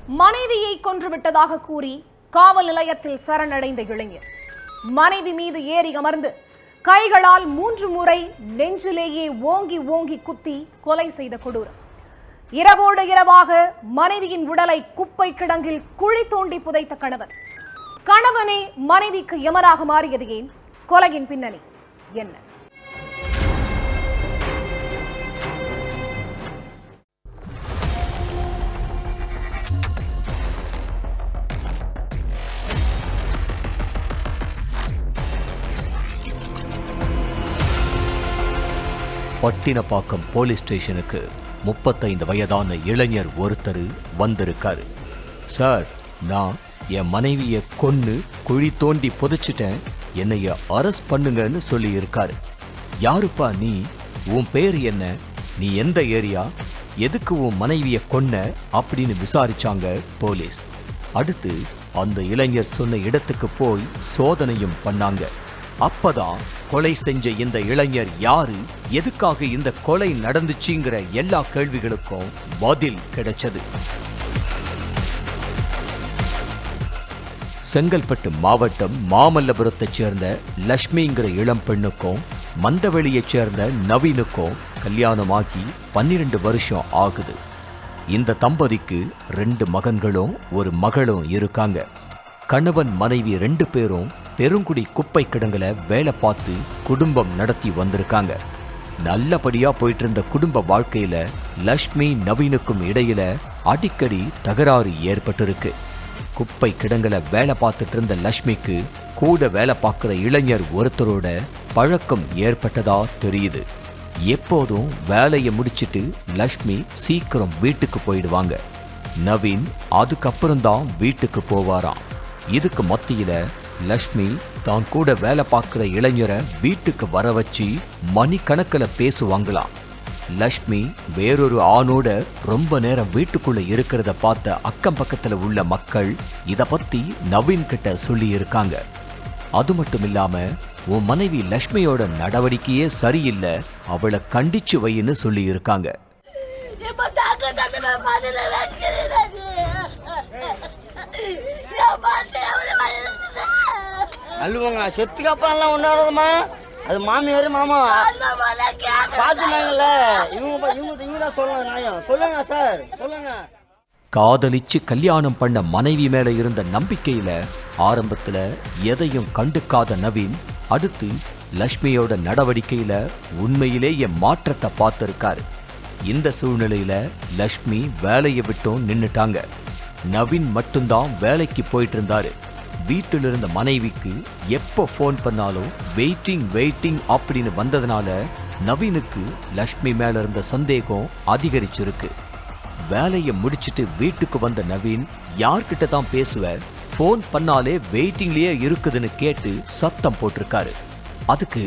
மனைவியை கொன்றுவிட்டதாக கூறி காவல் நிலையத்தில் சரணடைந்த இளைஞர் மனைவி மீது ஏறி அமர்ந்து கைகளால் 3 முறை நெஞ்சிலேயே ஓங்கி ஓங்கி குத்தி கொலை செய்த கொடூரம். இரவோடு இரவாக மனைவியின் உடலை குப்பை கிடங்கில் குழி தோண்டி புதைத்த கணவனே மனைவிக்கு யமனாக மாறியது ஏன்? கொலையின் பின்னணி என்ன? பட்டினப்பாக்கம் போலீஸ் ஸ்டேஷனுக்கு 35 வயதான இளைஞர் ஒருத்தர் வந்திருக்காரு. சார், நான் என் மனைவியை கொன்னு குழி தோண்டி புதைச்சிட்டேன், என்னைய அரெஸ்ட் பண்ணுங்கன்னு சொல்லி இருக்காரு. யாருப்பா நீ? உன் பேர் என்ன? நீ எந்த ஏரியா? எதுக்கு உன் மனைவியை கொன்ன அப்படின்னு விசாரிச்சாங்க போலீஸ். அடுத்து அந்த இளைஞர் சொன்ன இடத்துக்கு போய் சோதனையும் பண்ணாங்க. அப்பதான் கொலை செஞ்ச இந்த இளைஞர் யாரு, எதுக்காக இந்த கொலை நடந்துச்சுங்கிற எல்லா கேள்விகளுக்கும் பதில் கிடைச்சது. செங்கல்பட்டு மாவட்டம் மாமல்லபுரத்தைச் சேர்ந்த லட்சுமிங்கிற இளம் பெண்ணுக்கும் மந்தவெளியைச் சேர்ந்த நவீனுக்கும் கல்யாணமாகி 12 வருஷம் ஆகுது. இந்த தம்பதிக்கு 2 மகன்களும் ஒரு மகளும் இருக்காங்க. கணவன் மனைவி 2 பேரும் பெருங்குடி குப்பை கிடங்குல வேலை பார்த்து குடும்பம் நடத்தி வந்திருக்காங்க. நல்லபடியா போயிட்டு இருந்த குடும்ப வாழ்க்கையில லட்சுமி நவீனுக்கும் இடையில அடிக்கடி தகராறு ஏற்பட்டிருக்கு. குப்பை கிடங்குல வேலை பார்த்துட்டு இருந்த லட்சுமிக்கு கூட வேலை பார்க்கிற இளைஞர் ஒருத்தரோட பழக்கம் ஏற்பட்டதா தெரியுது. எப்போதும் வேலையை முடிச்சிட்டு லட்சுமி சீக்கிரம் வீட்டுக்கு போயிடுவாங்க. நவீன் அதுக்கப்புறம்தான் வீட்டுக்கு போவாராம். இதுக்கு மத்தியில லட்சுமி தான் கூட வேலை பார்க்கிற இளைஞரை வீட்டுக்கு வர வச்சு மணிக்கணக்கில் பேசுவாங்களாம். லட்சுமி வேறொரு ஆணோட ரொம்ப நேரம் வீட்டுக்குள்ள இருக்கிறத பார்த்த அக்கம் பக்கத்துல உள்ள மக்கள் இத பத்தி நவீன் கிட்ட சொல்லி இருக்காங்க. அது மட்டும் இல்லாம, உன் மனைவி லட்சுமியோட நடவடிக்கையே சரியில்லை, அவளை கண்டிச்சு வைன்னு சொல்லி இருக்காங்க. அல்லுவாங்க செத்துக்கு அப்புறம் எல்லாம் ஒன்றாடுதுமா, அது மாமியாரு மாமா பார்த்துனாங்கல்ல, இவங்க தான் சொல்லணும் நியாயம். சொல்லுங்க சார், சொல்லுங்க. காதலிச்சு கல்யாணம் பண்ண மனைவி மேல இருந்த நம்பிக்கையில ஆரம்பத்துல எதையும் கண்டுக்காத நவீன் அடுத்து லட்சுமியோட நடவடிக்கையில உண்மையிலேயே மாற்றத்தை பார்த்திருக்காரு. இந்த சூழ்நிலையில லட்சுமி வேலையை விட்டும் நின்னுட்டாங்க. நவீன் மட்டும்தான் வேலைக்கு போயிட்டு இருந்தாரு. வீட்டில் இருந்த மனைவிக்கு எப்போ ஃபோன் பண்ணாலும் வெயிட்டிங் அப்படின்னு வந்ததுனால நவீனுக்கு லட்சுமி மேல இருந்த சந்தேகம் அதிகரிச்சிருக்கு. வேலையை முடிச்சிட்டு வீட்டுக்கு வந்த நவீன் யார்கிட்ட தான் பேசுவ, ஃபோன் பண்ணாலே வெயிட்டிங்லயே இருக்குதுன்னு கேட்டு சத்தம் போட்டிருக்காரு. அதுக்கு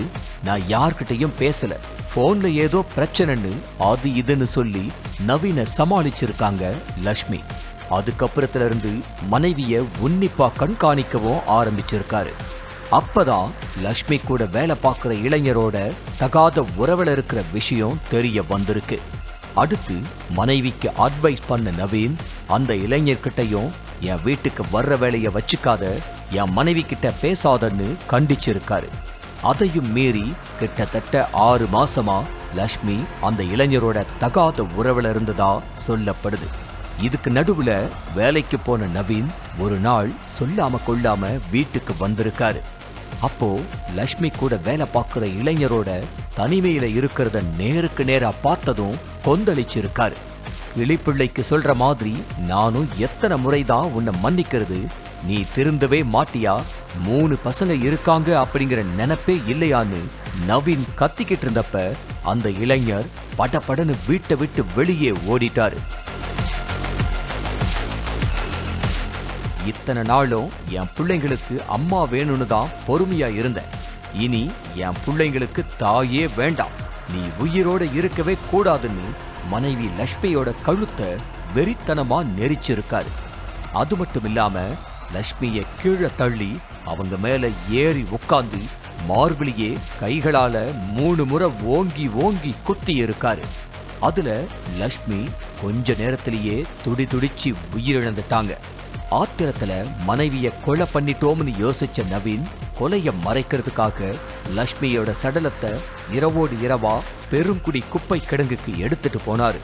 நான் யார்கிட்டையும் பேசல, போன்ல ஏதோ பிரச்சனைன்னு அது இதுன்னு சொல்லி நவீனை சமாளிச்சிருக்காங்க லட்சுமி. அதுக்கப்புறத்துல இருந்து மனைவிய உன்னிப்பா கண்காணிக்கவும் ஆரம்பிச்சிருக்காரு. அப்பதான் லட்சுமி கூட வேலை பார்க்கிற இளைஞரோட தகாத உறவுல இருக்கிற விஷயம் தெரிய வந்திருக்கு. அடுத்து மனைவிக்கு அட்வைஸ் பண்ண நவீன் அந்த இளைஞர்கிட்டையும் என் வீட்டுக்கு வர்ற வேலையை வச்சுக்காத, என் மனைவி கிட்ட பேசாதன்னு கண்டிச்சிருக்காரு. அதையும் மீறி கிட்டத்தட்ட 6 மாசமா லட்சுமி அந்த இளைஞரோட தகாத உறவுல இருந்ததா சொல்லப்படுது. இதுக்கு நடுவுல வேலைக்கு போன நவீன் ஒரு நாள் சொல்லாம கொள்ளாம வீட்டுக்கு வந்திருக்காரு. அப்போ லட்சுமி கூட வேலை பார்க்கிற இளைஞரோட தனிமையில இருக்கிறத நேருக்கு நேரா பார்த்ததும் கொந்தளிச்சிருக்காரு. கிளிப்பிள்ளைக்கு சொல்ற மாதிரி, நானும் எத்தனை முறைதான் உன்னை மன்னிக்கிறது, நீ திருந்தவே மாட்டியா, 3 பசங்க இருக்காங்க அப்படிங்கிற நினைப்பே இல்லையான்னு நவீன் கத்திக்கிட்டு இருந்தப்ப அந்த இளைஞர் படபடன்னு வீட்டை விட்டு வெளியே ஓடிட்டாரு. இத்தனை நாளும் என் பிள்ளைங்களுக்கு அம்மா வேணும்னு தான் பொறுமையா இருந்தேன், இனி என் பிள்ளைங்களுக்கு தாயே வேண்டாம், நீ உயிரோட இருக்கவே கூடாதுன்னு மனைவி லட்சுமியோட கழுத்தை வெறித்தனமா நெரிச்சிருக்காரு. அது மட்டும் இல்லாம லட்சுமியை கீழே தள்ளி அவங்க மேல ஏறி உட்கார்ந்து மார்பிளியே கைகளால 3 முறை ஓங்கி ஓங்கி குத்தி இருக்காரு. அதுல லட்சுமி கொஞ்ச நேரத்திலேயே துடிச்சு உயிரிழந்துட்டாங்க. ஆத்திரத்துல மனைவிய கொலை பண்ணிட்டோம்னு யோசிச்ச நவீன் கொலைய மறைக்கிறதுக்காக லட்சுமியோட சடலத்தை இரவோடு இரவா பெருங்குடி குப்பை கிடங்குக்கு எடுத்துட்டு போனாரு.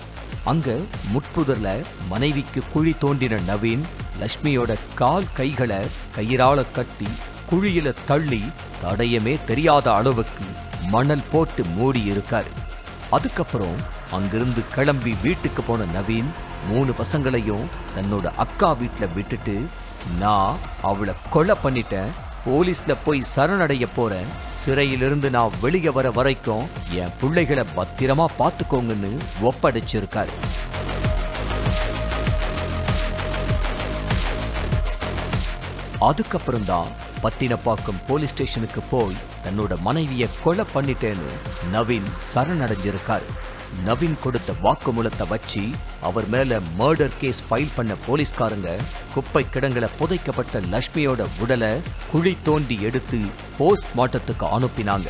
அங்க முட்புதர்ல மனைவிக்கு குழி தோண்டின நவீன் லட்சுமியோட கால் கைகளை கயிறால கட்டி குழியில தள்ளி தடயமே தெரியாத அளவுக்கு மணல் போட்டு மூடி இருக்காரு. அதுக்கப்புறம் அங்கிருந்து கிளம்பி வீட்டுக்கு போன நவீன் 3 பசங்களையும் தன்னோட அக்கா வீட்டுல விட்டுட்டு, நான் அவளை கொலை பண்ணிட்டேன், போலீஸ்ல போய் சரணடைய போறேன், சிறையிலிருந்து நான் வெளியே வர வரைக்கும் என் பிள்ளைகளை பத்திரமா பார்த்துக்கோங்கன்னு ஒப்படைச்சிருக்காரு. அதுக்கப்புறம் தான் பட்டினப்பாக்கம் போலீஸ் ஸ்டேஷனுக்கு போய் தன்னோட மனைவியை கொலை பண்ணிட்டேன்னு நவீன் சரணடைஞ்சிருக்காரு. நவீன் கொடுத்த வாக்குமூலத்தை வச்சு அவர் மேல மர்டர் கேஸ் ஃபைல் பண்ண போலீஸ்காரங்க குப்பை கிடங்குல புதைக்கப்பட்ட லட்சுமியோட உடலை குழி தோண்டி எடுத்து போஸ்ட்மார்ட்டத்துக்கு அனுப்பினாங்க.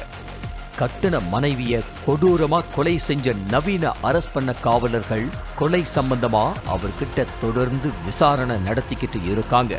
கட்டின மனைவிய கொடூரமா கொலை செஞ்ச நவீன அரெஸ்ட் பண்ண காவலர்கள் கொலை சம்பந்தமா அவர்கிட்ட தொடர்ந்து விசாரணை நடத்திக்கிட்டு இருக்காங்க.